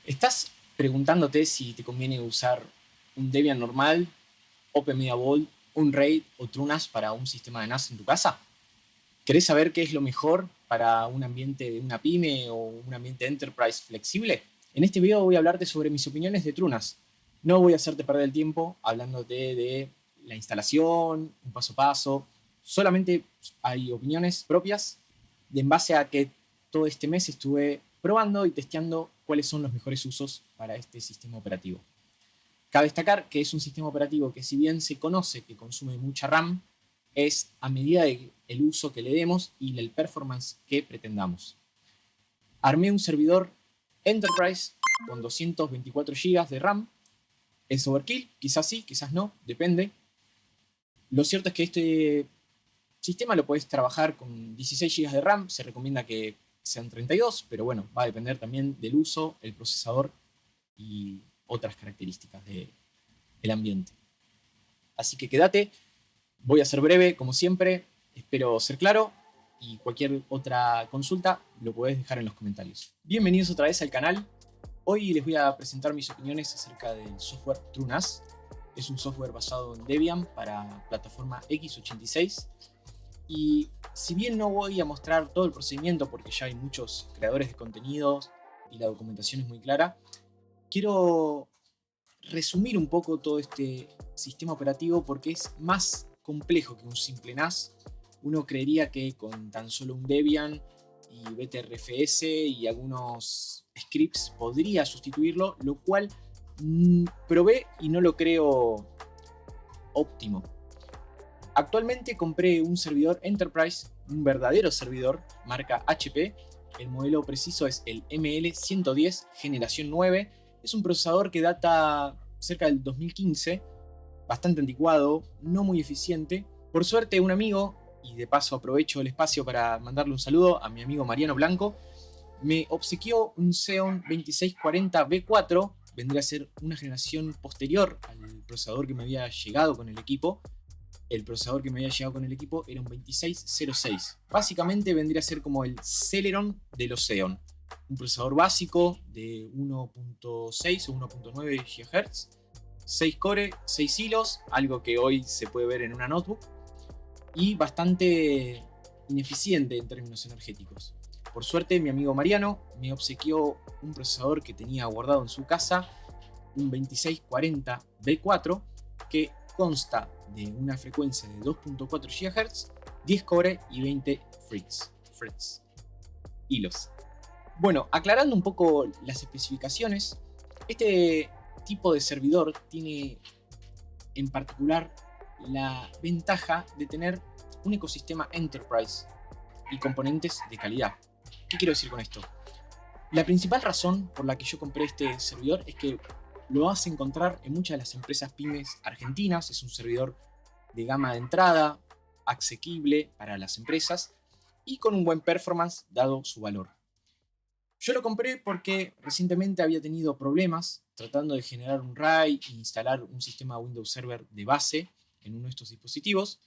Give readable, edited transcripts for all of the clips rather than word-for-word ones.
¿Estás preguntándote si te conviene usar un Debian normal, Open Media Vault, un RAID o TrueNAS para un sistema de NAS en tu casa? ¿Querés saber qué es lo mejor para un ambiente de una pyme o un ambiente enterprise flexible? En este video voy a hablarte sobre mis opiniones de TrueNAS. No voy a hacerte perder el tiempo hablándote de la instalación, un paso a paso. Solamente hay opiniones propias en base a que todo este mes estuve probando y testeando cuáles son los mejores usos para este sistema operativo. Cabe destacar que es un sistema operativo que, si bien se conoce que consume mucha RAM, es a medida del uso que le demos y el performance que pretendamos. Armé un servidor Enterprise con 224 GB de RAM. ¿Es overkill? Quizás sí, quizás no, depende. Lo cierto es que este sistema lo podés trabajar con 16 GB de RAM. Se recomienda que sean 32, pero bueno, va a depender también del uso, el procesador y otras características del ambiente. Así que quédate, voy a ser breve como siempre, espero ser claro y cualquier otra consulta lo podés dejar en los comentarios. Bienvenidos otra vez al canal. Hoy les voy a presentar mis opiniones acerca del software TrueNAS. Es un software basado en Debian para plataforma x86 y si bien no voy a mostrar todo el procedimiento porque ya hay muchos creadores de contenidos y la documentación es muy clara, quiero resumir un poco todo este sistema operativo porque es más complejo que un simple NAS. Uno creería que con tan solo un Debian y BTRFS y algunos scripts podría sustituirlo, lo cual probé y no lo creo óptimo. Actualmente compré un servidor Enterprise, un verdadero servidor, marca HP. El modelo preciso es el ML110 generación 9. Es un procesador que data cerca del 2015, bastante anticuado, no muy eficiente. Por suerte, un amigo, y de paso aprovecho el espacio para mandarle un saludo a mi amigo Mariano Blanco, me obsequió un Xeon 2640B4. Vendría a ser una generación posterior al procesador que me había llegado con el equipo. El procesador que me había llegado con el equipo era un 2606. Básicamente vendría a ser como el Celeron de los Xeon. Un procesador básico de 1.6 o 1.9 GHz, 6 core, 6 hilos, algo que hoy se puede ver en una notebook, y bastante ineficiente en términos energéticos. Por suerte, mi amigo Mariano me obsequió un procesador que tenía guardado en su casa, un 2640B4, que consta de una frecuencia de 2.4 GHz, 10 core y 20 hilos. Bueno, aclarando un poco las especificaciones, este tipo de servidor tiene en particular la ventaja de tener un ecosistema enterprise y componentes de calidad. ¿Qué quiero decir con esto? La principal razón por la que yo compré este servidor es que lo vas a encontrar en muchas de las empresas pymes argentinas. Es un servidor de gama de entrada, asequible para las empresas y con un buen performance dado su valor. Yo lo compré porque recientemente había tenido problemas tratando de generar un RAID e instalar un sistema Windows Server de base en uno de estos dispositivos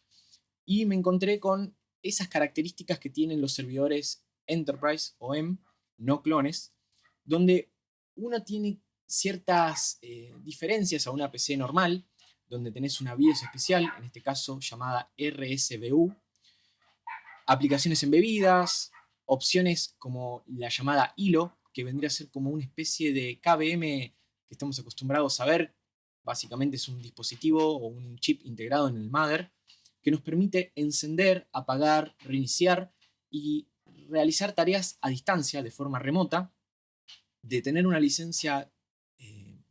y me encontré con esas características que tienen los servidores Enterprise o EM, no clones, donde uno tiene ciertas diferencias a una PC normal, donde tenés una BIOS especial, en este caso llamada RSBU, aplicaciones embebidas, opciones como la llamada hilo, que vendría a ser como una especie de KVM que estamos acostumbrados a ver. Básicamente es un dispositivo o un chip integrado en el mother que nos permite encender, apagar, reiniciar y realizar tareas a distancia de forma remota. De tener una licencia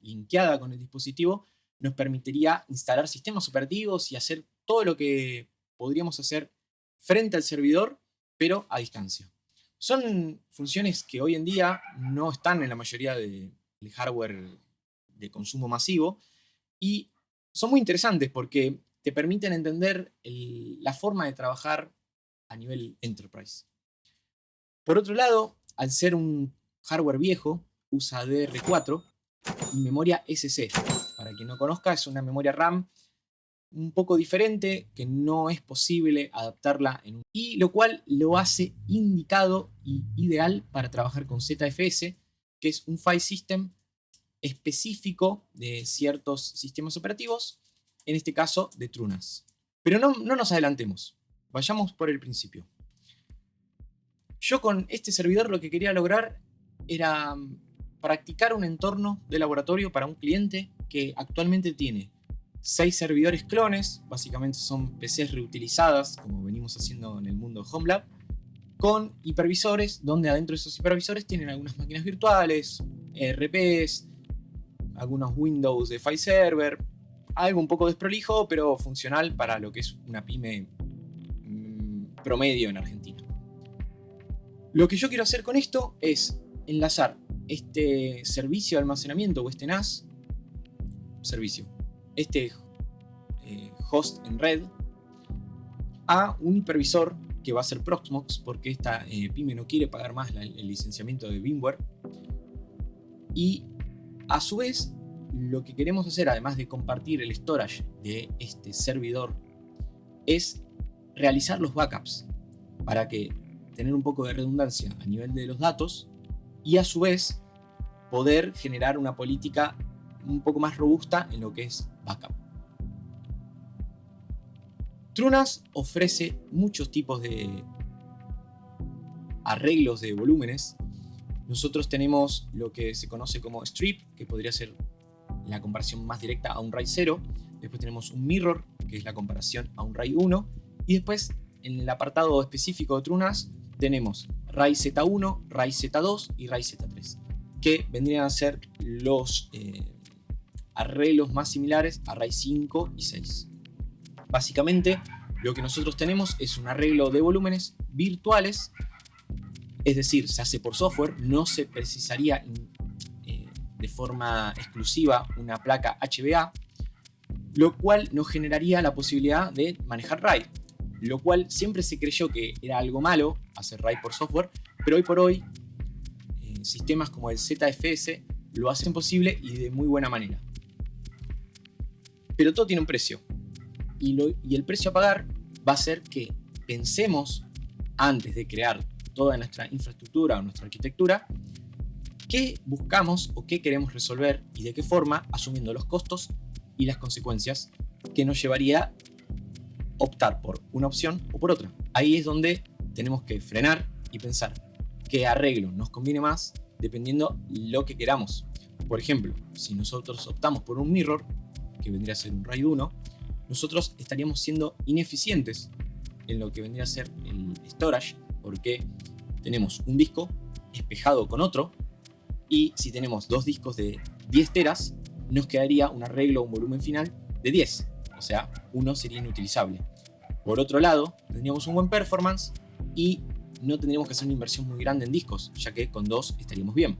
linkeada con el dispositivo nos permitiría instalar sistemas operativos y hacer todo lo que podríamos hacer frente al servidor, pero a distancia. Son funciones que hoy en día no están en la mayoría del hardware de consumo masivo y son muy interesantes porque te permiten entender la forma de trabajar a nivel enterprise. Por otro lado, al ser un hardware viejo, usa DDR4 y memoria SC. Para quien no conozca, es una memoria RAM un poco diferente que no es posible adaptarla y lo cual lo hace indicado y ideal para trabajar con ZFS, que es un file system específico de ciertos sistemas operativos, en este caso de TrueNAS. Pero no nos adelantemos, vayamos por el principio. Yo con este servidor lo que quería lograr era practicar un entorno de laboratorio para un cliente que actualmente tiene 6 servidores clones, básicamente son PCs reutilizadas, como venimos haciendo en el mundo de HomeLab, con hipervisores, donde adentro de esos hipervisores tienen algunas máquinas virtuales, ERPs, algunos Windows de file server, algo un poco desprolijo, pero funcional para lo que es una pyme promedio en Argentina. Lo que yo quiero hacer con esto es enlazar este servicio de almacenamiento o este NAS, este host en red, a un hipervisor que va a ser Proxmox, porque esta pyme no quiere pagar más el licenciamiento de VMware. Y a su vez, lo que queremos hacer, además de compartir el storage de este servidor, es realizar los backups para que tener un poco de redundancia a nivel de los datos y a su vez poder generar una política un poco más robusta en lo que es backup. TrueNAS ofrece muchos tipos de arreglos de volúmenes. Nosotros tenemos lo que se conoce como strip, que podría ser la comparación más directa a un RAID 0. Después tenemos un mirror, que es la comparación a un RAID 1. Y después, en el apartado específico de TrueNAS, tenemos RAID Z1, RAID Z2 y RAID Z3, que vendrían a ser los arreglos más similares a RAID 5 y 6. Básicamente, lo que nosotros tenemos es un arreglo de volúmenes virtuales, es decir, se hace por software, no se precisaría de forma exclusiva una placa HBA, lo cual nos generaría la posibilidad de manejar RAID, lo cual siempre se creyó que era algo malo hacer RAID por software, pero hoy por hoy sistemas como el ZFS lo hacen posible y de muy buena manera. Pero todo tiene un precio. Y el precio a pagar va a ser que pensemos, antes de crear toda nuestra infraestructura o nuestra arquitectura, qué buscamos o qué queremos resolver y de qué forma, asumiendo los costos y las consecuencias que nos llevaría optar por una opción o por otra. Ahí es donde tenemos que frenar y pensar qué arreglo nos conviene más dependiendo lo que queramos. Por ejemplo, si nosotros optamos por un mirror, que vendría a ser un RAID 1, nosotros estaríamos siendo ineficientes en lo que vendría a ser el storage, porque tenemos un disco espejado con otro, y si tenemos dos discos de 10 teras, nos quedaría un arreglo, un volumen final de 10, o sea, uno sería inutilizable. Por otro lado, tendríamos un buen performance y no tendríamos que hacer una inversión muy grande en discos, ya que con 2 estaríamos bien.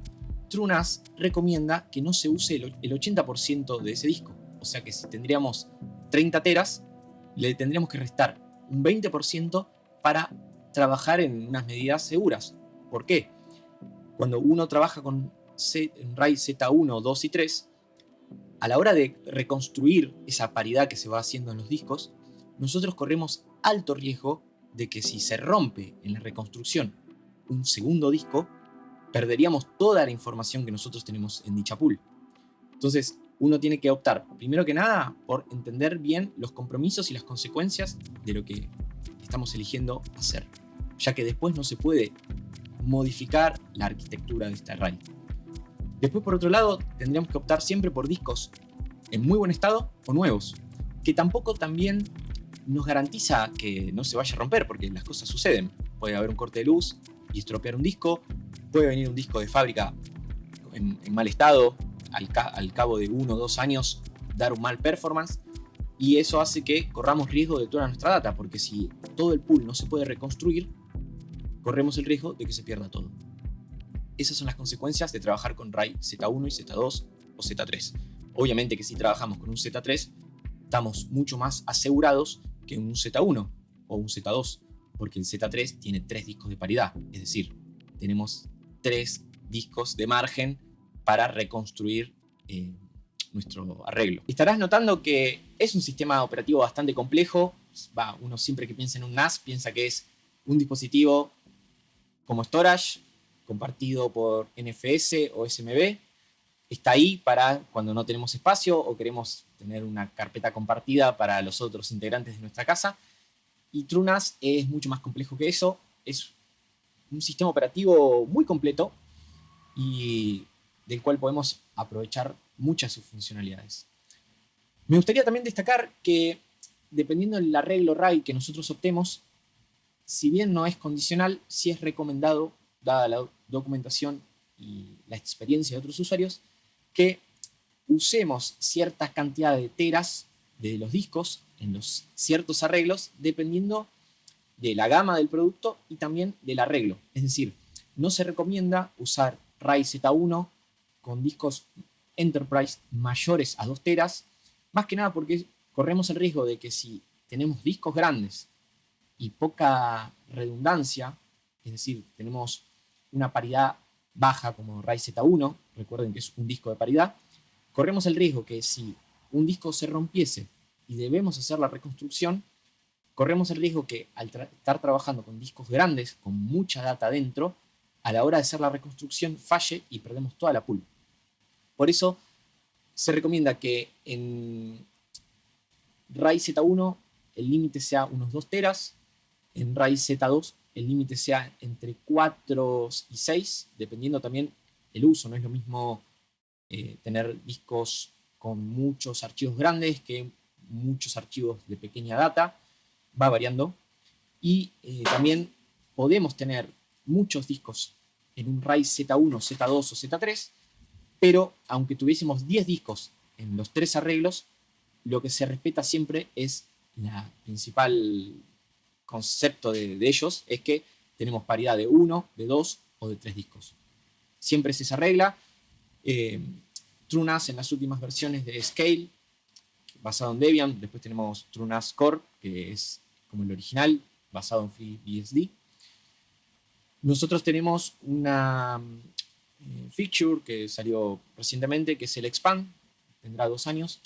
TrueNAS recomienda que no se use el 80% de ese disco, o sea que si tendríamos 30 teras, le tendríamos que restar un 20% para trabajar en unas medidas seguras. ¿Por qué? Cuando uno trabaja con RAID Z1, 2 y 3, a la hora de reconstruir esa paridad que se va haciendo en los discos, nosotros corremos alto riesgo de que si se rompe en la reconstrucción un segundo disco, perderíamos toda la información que nosotros tenemos en dicha pool. Entonces, uno tiene que optar, primero que nada, por entender bien los compromisos y las consecuencias de lo que estamos eligiendo hacer, ya que después no se puede modificar la arquitectura de esta RAID. Después, por otro lado, tendríamos que optar siempre por discos en muy buen estado o nuevos, que tampoco también nos garantiza que no se vaya a romper, porque las cosas suceden. Puede haber un corte de luz y estropear un disco, puede venir un disco de fábrica en mal estado, al cabo de 1 o 2 años dar un mal performance, y eso hace que corramos riesgo de toda nuestra data, porque si todo el pool no se puede reconstruir, corremos el riesgo de que se pierda todo. Esas son las consecuencias de trabajar con RAID Z1 y Z2 o Z3. Obviamente que si trabajamos con un Z3, estamos mucho más asegurados que un Z1 o un Z2, porque el Z3 tiene 3 discos de paridad, es decir, tenemos 3 discos de margen para reconstruir nuestro arreglo. Estarás notando que es un sistema operativo bastante complejo. Uno siempre que piensa en un NAS piensa que es un dispositivo como storage compartido por NFS o SMB. Está ahí para cuando no tenemos espacio o queremos tener una carpeta compartida para los otros integrantes de nuestra casa. Y TrueNAS es mucho más complejo que eso. Es un sistema operativo muy completo y del cual podemos aprovechar muchas de sus funcionalidades. Me gustaría también destacar que dependiendo del arreglo RAID que nosotros optemos, si bien no es condicional, sí es recomendado, dada la documentación y la experiencia de otros usuarios, que usemos cierta cantidad de teras de los discos en los ciertos arreglos, dependiendo de la gama del producto y también del arreglo. Es decir, no se recomienda usar RAID Z1 con discos Enterprise mayores a 2 teras, más que nada porque corremos el riesgo de que si tenemos discos grandes y poca redundancia, es decir, tenemos una paridad baja como RAID Z1, recuerden que es un disco de paridad, corremos el riesgo que si un disco se rompiese y debemos hacer la reconstrucción, corremos el riesgo que al estar trabajando con discos grandes, con mucha data dentro, a la hora de hacer la reconstrucción falle y perdemos toda la pool. Por eso se recomienda que en RAID Z1 el límite sea unos 2 teras, en RAID Z2 el límite sea entre 4 y 6, dependiendo también el uso. No es lo mismo tener discos con muchos archivos grandes que muchos archivos de pequeña data, va variando. Y también podemos tener muchos discos en un RAID Z1, Z2 o Z3, pero aunque tuviésemos 10 discos en los 3 arreglos, lo que se respeta siempre es la principal concepto de ellos, es que tenemos paridad de 1, de 2 o de 3 discos. Siempre es esa regla. TrueNAS en las últimas versiones de Scale, basado en Debian. Después tenemos TrueNAS Core, que es como el original, basado en FreeBSD. Nosotros tenemos una feature que salió recientemente, que es el Expand, tendrá 2 años,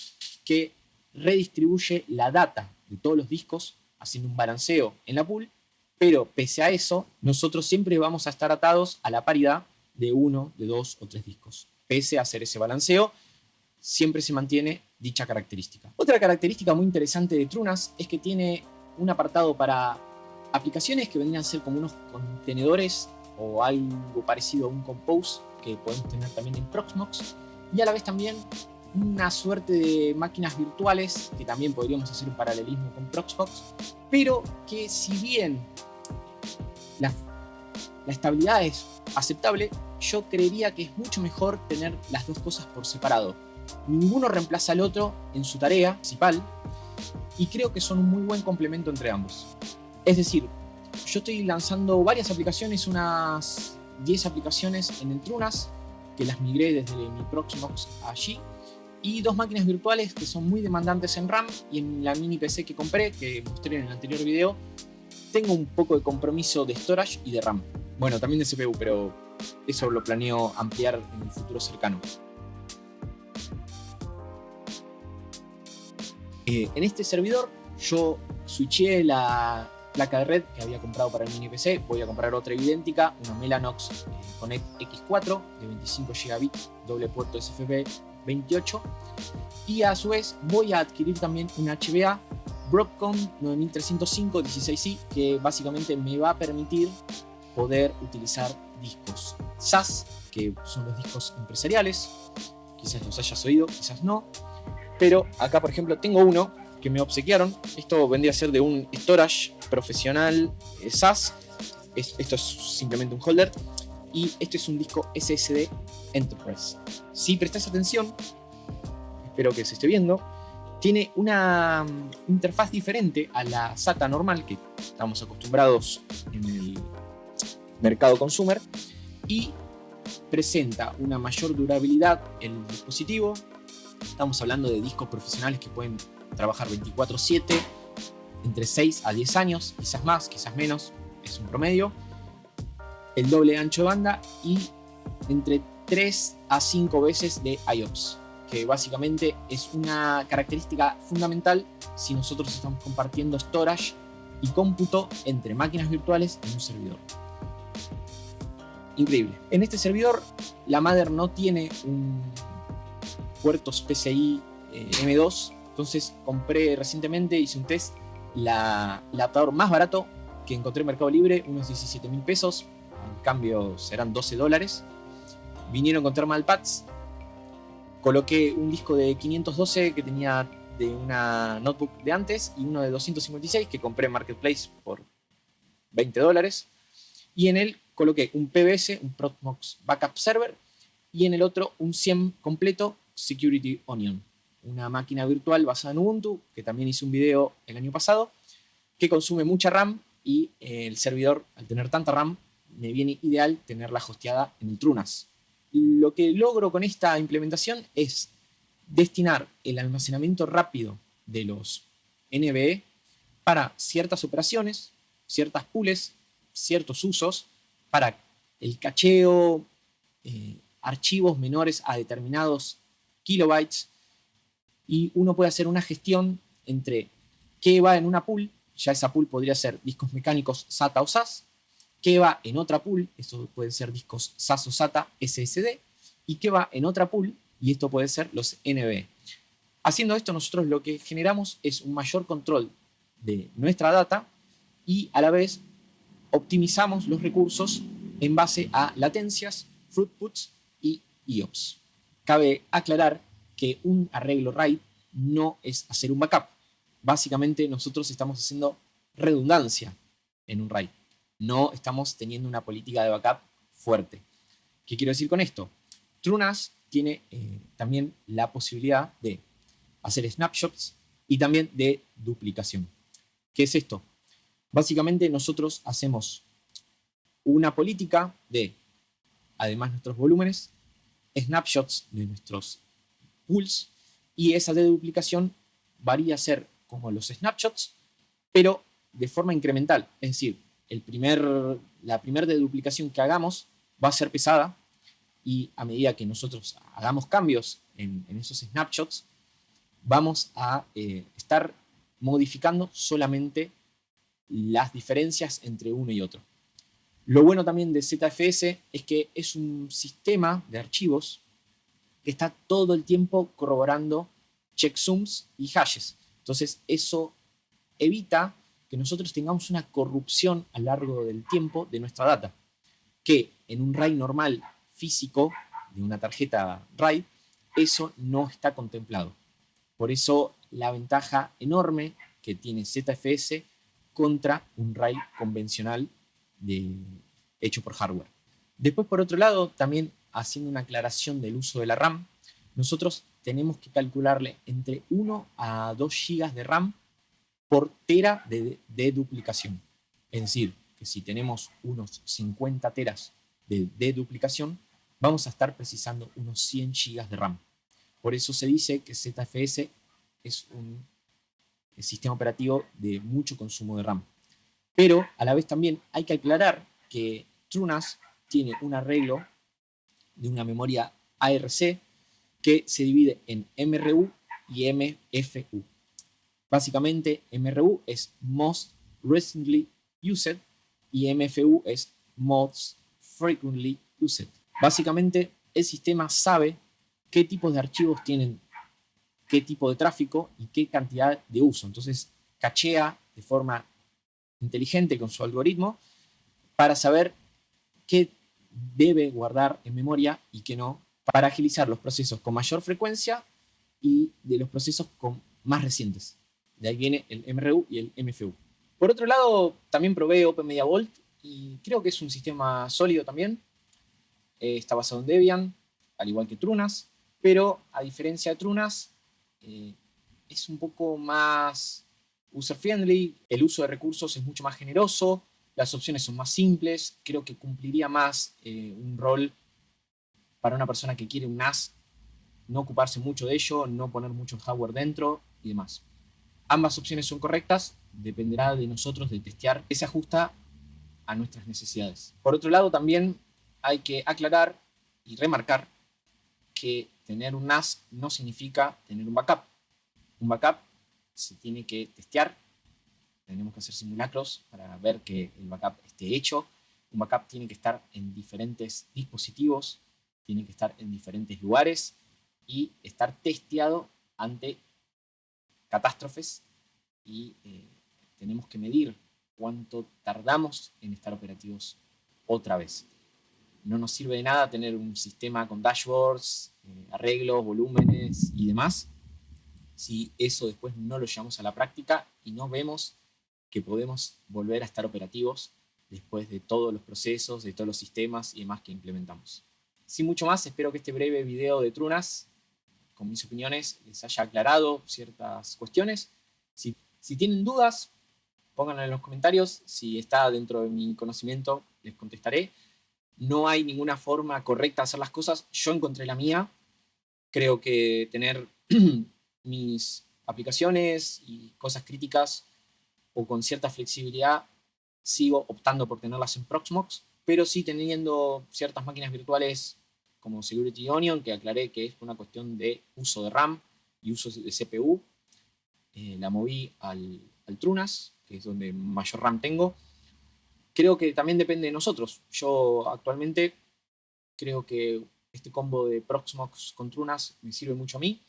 que redistribuye la data de todos los discos, haciendo un balanceo en la pool, pero pese a eso, nosotros siempre vamos a estar atados a la paridad de 1, de 2 o 3 discos. Pese a hacer ese balanceo, siempre se mantiene dicha característica. Otra característica muy interesante de TrueNAS es que tiene un apartado para aplicaciones que vendrían a ser como unos contenedores o algo parecido a un Compose que podemos tener también en Proxmox, y a la vez también una suerte de máquinas virtuales que también podríamos hacer un paralelismo con Proxmox, pero que si bien la estabilidad es aceptable, yo creería que es mucho mejor tener las dos cosas por separado. Ninguno reemplaza al otro en su tarea principal y creo que son un muy buen complemento entre ambos. Es decir, yo estoy lanzando varias aplicaciones, unas 10 aplicaciones en el TrueNAS, que las migré desde mi Proxmox allí, y 2 máquinas virtuales que son muy demandantes en RAM, y en la mini PC que compré, que mostré en el anterior video, tengo un poco de compromiso de storage y de RAM. Bueno, también de CPU, pero eso lo planeo ampliar en el futuro cercano. En este servidor yo switché la placa de red que había comprado para el mini PC. Voy a comprar otra idéntica, una Mellanox Connect X4 de 25 GB, doble puerto SFP 28, y a su vez voy a adquirir también una HBA Broadcom 9305 16i, que básicamente me va a permitir poder utilizar discos SAS, que son los discos empresariales. Quizás los hayas oído, quizás no, pero acá por ejemplo tengo uno que me obsequiaron. Esto vendría a ser de un storage profesional SAS. Esto es simplemente un holder, y este es un disco SSD Enterprise. Si prestas atención, espero que se esté viendo, tiene una interfaz diferente a la SATA normal que estamos acostumbrados en el mercado consumer, y presenta una mayor durabilidad en el dispositivo. Estamos hablando de discos profesionales que pueden trabajar 24/7, entre 6 a 10 años, quizás más, quizás menos, es un promedio. El doble ancho de banda y entre 3 a 5 veces de IOPS, que básicamente es una característica fundamental si nosotros estamos compartiendo storage y cómputo entre máquinas virtuales en un servidor. Increíble. En este servidor, la Mother no tiene un puertos PCI M2, entonces compré recientemente, hice un test, el adaptador más barato que encontré en Mercado Libre, unos 17.000 pesos, en cambio serán $12. Vinieron con thermal pads, coloqué un disco de 512 que tenía de una notebook de antes y uno de 256 que compré en Marketplace por $20, y en él coloqué un PBS, un Proxmox Backup Server, y en el otro un SIEM completo Security Onion, una máquina virtual basada en Ubuntu, que también hice un video el año pasado, que consume mucha RAM, y el servidor, al tener tanta RAM, me viene ideal tenerla hosteada en el TrueNAS. Lo que logro con esta implementación es destinar el almacenamiento rápido de los NVE para ciertas operaciones, ciertas pools, ciertos usos, para el cacheo, archivos menores a determinados kilobytes, y uno puede hacer una gestión entre qué va en una pool, ya esa pool podría ser discos mecánicos SATA o SAS, qué va en otra pool, eso pueden ser discos SAS o SATA SSD, y qué va en otra pool, y esto puede ser los NVMe. Haciendo esto, nosotros lo que generamos es un mayor control de nuestra data, y a la vez optimizamos los recursos en base a latencias, throughputs y IOPS. Cabe aclarar que un arreglo RAID no es hacer un backup. Básicamente nosotros estamos haciendo redundancia en un RAID. No estamos teniendo una política de backup fuerte. ¿Qué quiero decir con esto? TrueNAS tiene también la posibilidad de hacer snapshots y también de duplicación. ¿Qué es esto? Básicamente nosotros hacemos una política de, además de nuestros volúmenes, snapshots de nuestros pools, y esa deduplicación varía a ser como los snapshots, pero de forma incremental. Es decir, la primera deduplicación que hagamos va a ser pesada, y a medida que nosotros hagamos cambios en esos snapshots, vamos a estar modificando solamente las diferencias entre uno y otro. Lo bueno también de ZFS es que es un sistema de archivos que está todo el tiempo corroborando checksums y hashes. Entonces eso evita que nosotros tengamos una corrupción a lo largo del tiempo de nuestra data, que en un RAID normal físico de una tarjeta RAID eso no está contemplado. Por eso la ventaja enorme que tiene ZFS contra un RAID convencional hecho por hardware. Después, por otro lado, también haciendo una aclaración del uso de la RAM, nosotros tenemos que calcularle entre 1 a 2 GB de RAM por tera de duplicación. Es decir, que si tenemos unos 50 teras de duplicación, vamos a estar precisando unos 100 GB de RAM. Por eso se dice que ZFS es un sistema operativo de mucho consumo de RAM. Pero a la vez también hay que aclarar que TrueNAS tiene un arreglo de una memoria ARC que se divide en MRU y MFU. Básicamente, MRU es Most Recently Used y MFU es Most Frequently Used. Básicamente, el sistema sabe qué tipos de archivos tienen qué tipo de tráfico y qué cantidad de uso. Entonces, cachea de forma inteligente con su algoritmo para saber qué debe guardar en memoria y qué no, para agilizar los procesos con mayor frecuencia y de los procesos más recientes. De ahí viene el MRU y el MFU. Por otro lado, también probé OpenMediaVault y creo que es un sistema sólido también. Está basado en Debian, al igual que TrueNAS, pero a diferencia de TrueNAS, es un poco más user-friendly, el uso de recursos es mucho más generoso, las opciones son más simples, creo que cumpliría más un rol para una persona que quiere un NAS, no ocuparse mucho de ello, no poner mucho hardware dentro y demás. Ambas opciones son correctas, dependerá de nosotros de testear qué se ajusta a nuestras necesidades. Por otro lado, también hay que aclarar y remarcar que tener un NAS no significa tener un backup. Un backup se tiene que testear, tenemos que hacer simulacros para ver que el backup esté hecho, Un backup tiene que estar en diferentes dispositivos, tiene que estar en diferentes lugares y estar testeado ante catástrofes y tenemos que medir cuánto tardamos en estar operativos otra vez. No nos sirve de nada tener un sistema con dashboards, arreglos, volúmenes y demás, si eso después no lo llevamos a la práctica y no vemos que podemos volver a estar operativos después de todos los procesos, de todos los sistemas y demás que implementamos. Sin mucho más, espero que este breve video de Trunas, con mis opiniones, les haya aclarado ciertas cuestiones. Si tienen dudas, pónganlo en los comentarios. Si está dentro de mi conocimiento, les contestaré. No hay ninguna forma correcta de hacer las cosas. Yo encontré la mía. Creo que tener mis aplicaciones y cosas críticas o con cierta flexibilidad, sigo optando por tenerlas en Proxmox, pero sí teniendo ciertas máquinas virtuales como Security Onion, que aclaré que es una cuestión de uso de RAM y uso de CPU. La moví al Trunas, que es donde mayor RAM tengo. Creo que también depende de nosotros. Yo actualmente creo que este combo de Proxmox con Trunas me sirve mucho a mí.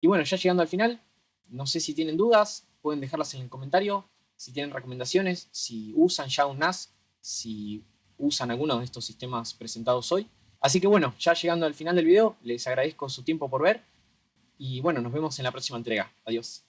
Y bueno, ya llegando al final, no sé si tienen dudas, pueden dejarlas en el comentario. Si tienen recomendaciones, si usan ya un NAS, si usan alguno de estos sistemas presentados hoy. Así que bueno, ya llegando al final del video, les agradezco su tiempo por ver. Y bueno, nos vemos en la próxima entrega. Adiós.